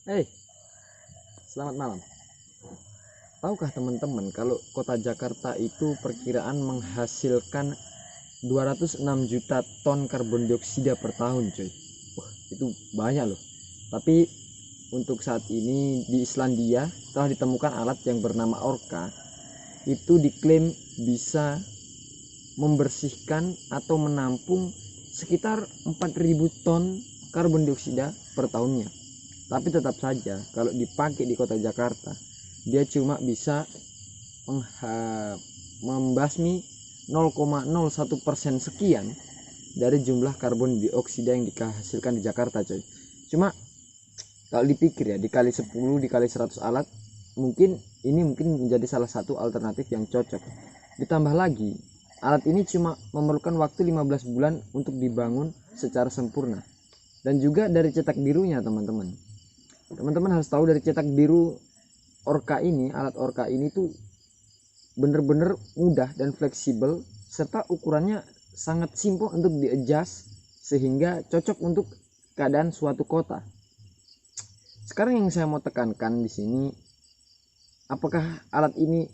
Hey, selamat malam. Tahukah teman-teman kalau kota Jakarta itu perkiraan menghasilkan 206 juta ton karbon dioksida per tahun, coy. Wah, itu banyak loh. Tapi untuk saat ini di Islandia telah ditemukan alat yang bernama Orca. Itu diklaim bisa membersihkan atau menampung sekitar 4.000 ton karbon dioksida per tahunnya. Tapi tetap saja kalau dipakai di kota Jakarta, dia cuma bisa membasmi 0,01% sekian dari jumlah karbon dioksida yang dihasilkan di Jakarta, coy. Cuma kalau dipikir ya, dikali 10 dikali 100 alat, mungkin menjadi salah satu alternatif yang cocok. Ditambah lagi, alat ini cuma memerlukan waktu 15 bulan untuk dibangun secara sempurna. Dan juga dari cetak birunya, teman-teman. Teman-teman harus tahu dari cetak biru Orca ini, alat Orca ini tuh bener-bener mudah dan fleksibel, serta ukurannya sangat simpel untuk di-adjust sehingga cocok untuk keadaan suatu kota. Sekarang yang saya mau tekankan di sini, apakah alat ini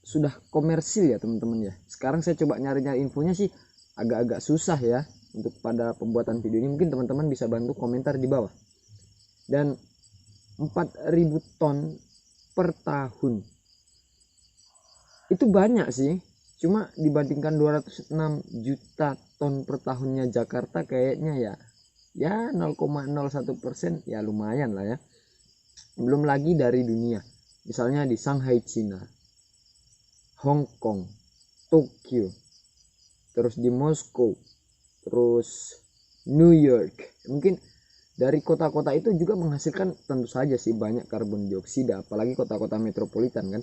sudah komersil ya teman-teman ya? Sekarang saya coba nyari-nyari infonya sih agak-agak susah ya untuk pada pembuatan video ini. Mungkin teman-teman bisa bantu komentar di bawah. Dan 4.000 ton per tahun itu banyak sih, cuma dibandingkan 206 juta ton per tahunnya Jakarta kayaknya ya 0,01% ya lumayan lah ya. Belum lagi dari dunia, misalnya di Shanghai Cina, Hong Kong, Tokyo, terus di Moskow, terus New York. Mungkin dari kota-kota itu juga menghasilkan tentu saja sih banyak karbon dioksida, apalagi kota-kota metropolitan kan.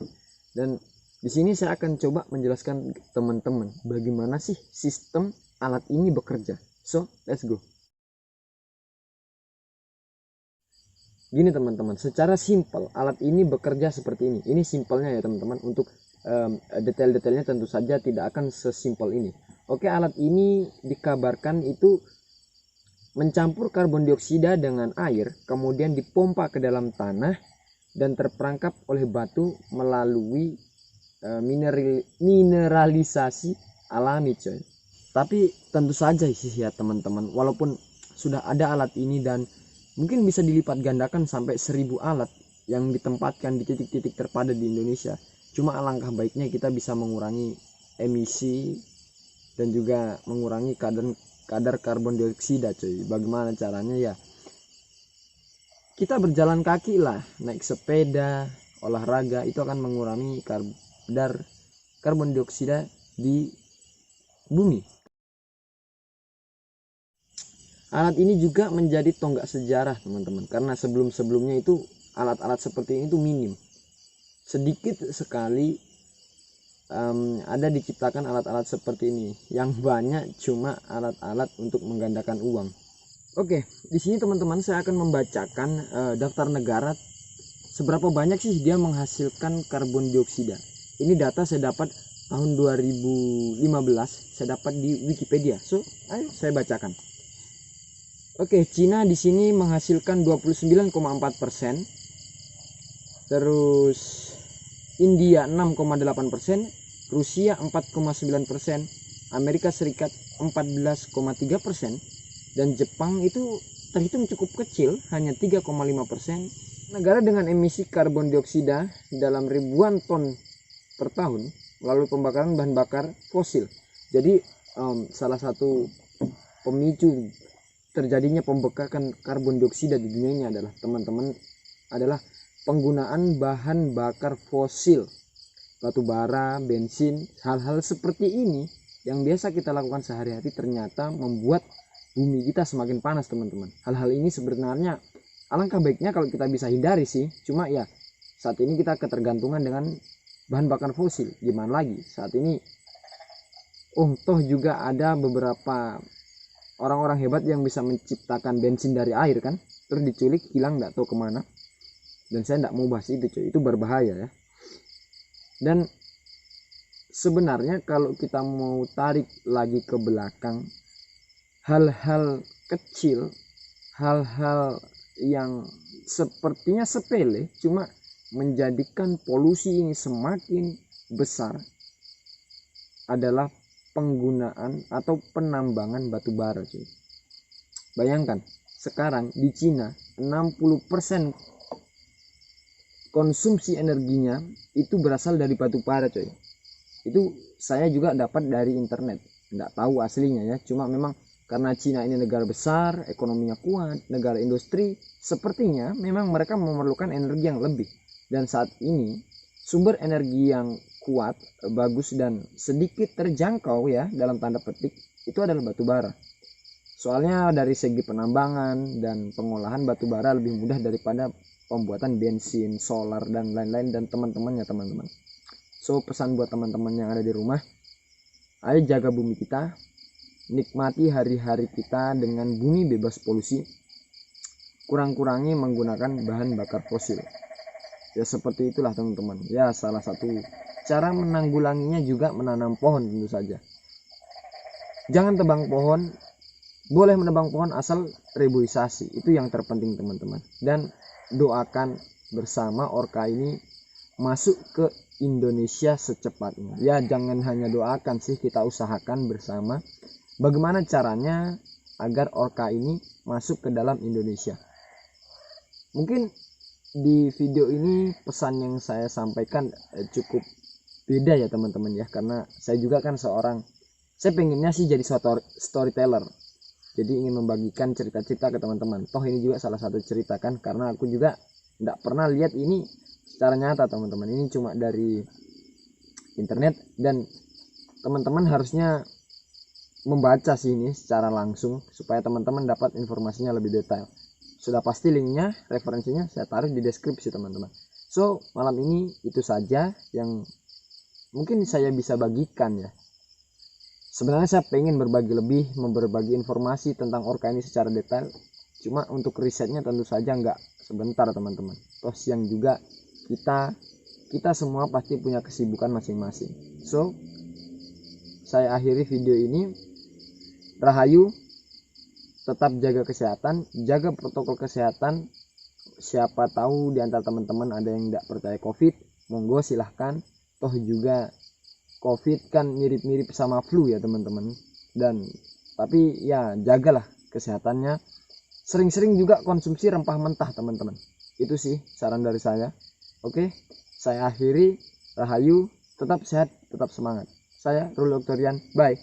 Dan di sini saya akan coba menjelaskan teman-teman bagaimana sih sistem alat ini bekerja. So, let's go. Gini teman-teman, secara simpel alat ini bekerja seperti ini. Ini simpelnya ya teman-teman. Untuk detail-detailnya tentu saja tidak akan sesimpel ini. Oke, alat ini dikabarkan itu mencampur karbon dioksida dengan air, kemudian dipompa ke dalam tanah dan terperangkap oleh batu melalui mineralisasi alami, coy. Tapi tentu saja sih ya teman-teman, walaupun sudah ada alat ini dan mungkin bisa dilipat gandakan sampai 1.000 alat yang ditempatkan di titik-titik terpadat di Indonesia, cuma alangkah baiknya kita bisa mengurangi emisi dan juga mengurangi kadar karbon dioksida, coy. Bagaimana caranya ya? Kita berjalan kaki lah, naik sepeda, olahraga, itu akan mengurangi kadar karbon dioksida di bumi. Alat ini juga menjadi tonggak sejarah teman-teman, karena sebelum-sebelumnya itu alat-alat seperti ini tuh minim. Sedikit sekali ada diciptakan alat-alat seperti ini. Yang banyak cuma alat-alat untuk menggandakan uang. Oke, di sini teman-teman saya akan membacakan daftar negara seberapa banyak sih dia menghasilkan karbon dioksida. Ini data saya dapat tahun 2015, saya dapat di Wikipedia. So, ayo saya bacakan. Oke, Cina di sini menghasilkan 29,4%. Terus India 6,8%, Rusia 4,9%, Amerika Serikat 14,3%, dan Jepang itu terhitung cukup kecil, hanya 3,5%. Negara dengan emisi karbon dioksida dalam ribuan ton per tahun melalui pembakaran bahan bakar fosil. Jadi salah satu pemicu terjadinya pembekakan karbon dioksida di dunia ini adalah teman-teman adalah penggunaan bahan bakar fosil, batu bara, bensin. Hal-hal seperti ini yang biasa kita lakukan sehari-hari ternyata membuat bumi kita semakin panas, teman-teman. Hal-hal ini sebenarnya alangkah baiknya kalau kita bisa hindari sih. Cuma ya saat ini kita ketergantungan dengan bahan bakar fosil. Gimana lagi saat ini? Toh juga ada beberapa orang-orang hebat yang bisa menciptakan bensin dari air kan, terus diculik hilang nggak tahu kemana. Dan saya nggak mau bahas itu, coy. Itu berbahaya ya. Dan sebenarnya kalau kita mau tarik lagi ke belakang, hal-hal kecil, hal-hal yang sepertinya sepele, cuma menjadikan polusi ini semakin besar adalah penggunaan atau penambangan batu bara, cuy. Bayangkan, sekarang di Cina 60% konsumsi energinya itu berasal dari batu bara, coy. Itu saya juga dapat dari internet, nggak tahu aslinya ya, cuma memang karena Cina ini negara besar, ekonominya kuat, negara industri, sepertinya memang mereka memerlukan energi yang lebih. Dan saat ini sumber energi yang kuat, bagus, dan sedikit terjangkau ya dalam tanda petik itu adalah batu bara. Soalnya dari segi penambangan dan pengolahan batu bara lebih mudah daripada pembuatan bensin, solar, dan lain-lain, dan teman-temannya, teman-teman. So, pesan buat teman-teman yang ada di rumah, ayo jaga bumi kita, nikmati hari-hari kita dengan bumi bebas polusi, kurang-kurangi menggunakan bahan bakar fosil. Ya seperti itulah teman-teman. Ya salah satu cara menanggulanginya juga menanam pohon tentu saja. Jangan tebang pohon, boleh menebang pohon asal reboisasi, itu yang terpenting teman-teman. Dan doakan bersama orka ini masuk ke Indonesia secepatnya. Ya jangan hanya doakan sih, kita usahakan bersama bagaimana caranya agar orka ini masuk ke dalam Indonesia. Mungkin di video ini pesan yang saya sampaikan cukup beda ya teman-teman ya, karena saya juga kan saya pengennya sih jadi storyteller, jadi ingin membagikan cerita-cerita ke teman-teman. Toh ini juga salah satu cerita kan, karena aku juga tidak pernah lihat ini secara nyata teman-teman, ini cuma dari internet, dan teman-teman harusnya membaca sih ini secara langsung supaya teman-teman dapat informasinya lebih detail. Sudah pasti linknya, referensinya saya taruh di deskripsi teman-teman. So malam ini itu saja yang mungkin saya bisa bagikan ya. Sebenarnya saya pengen berbagi lebih, berbagi informasi tentang orka ini secara detail, cuma untuk risetnya tentu saja nggak sebentar teman-teman. Toh siang juga, kita semua pasti punya kesibukan masing-masing. So saya akhiri video ini. Rahayu, tetap jaga kesehatan, jaga protokol kesehatan. Siapa tahu di antara teman-teman ada yang tidak percaya COVID, monggo silahkan. Toh juga COVID kan mirip-mirip sama flu ya teman-teman. Dan tapi ya jagalah kesehatannya. Sering-sering juga konsumsi rempah mentah teman-teman. Itu sih saran dari saya. Oke, saya akhiri. Rahayu, tetap sehat, tetap semangat. Saya Ruli Oktorian, bye.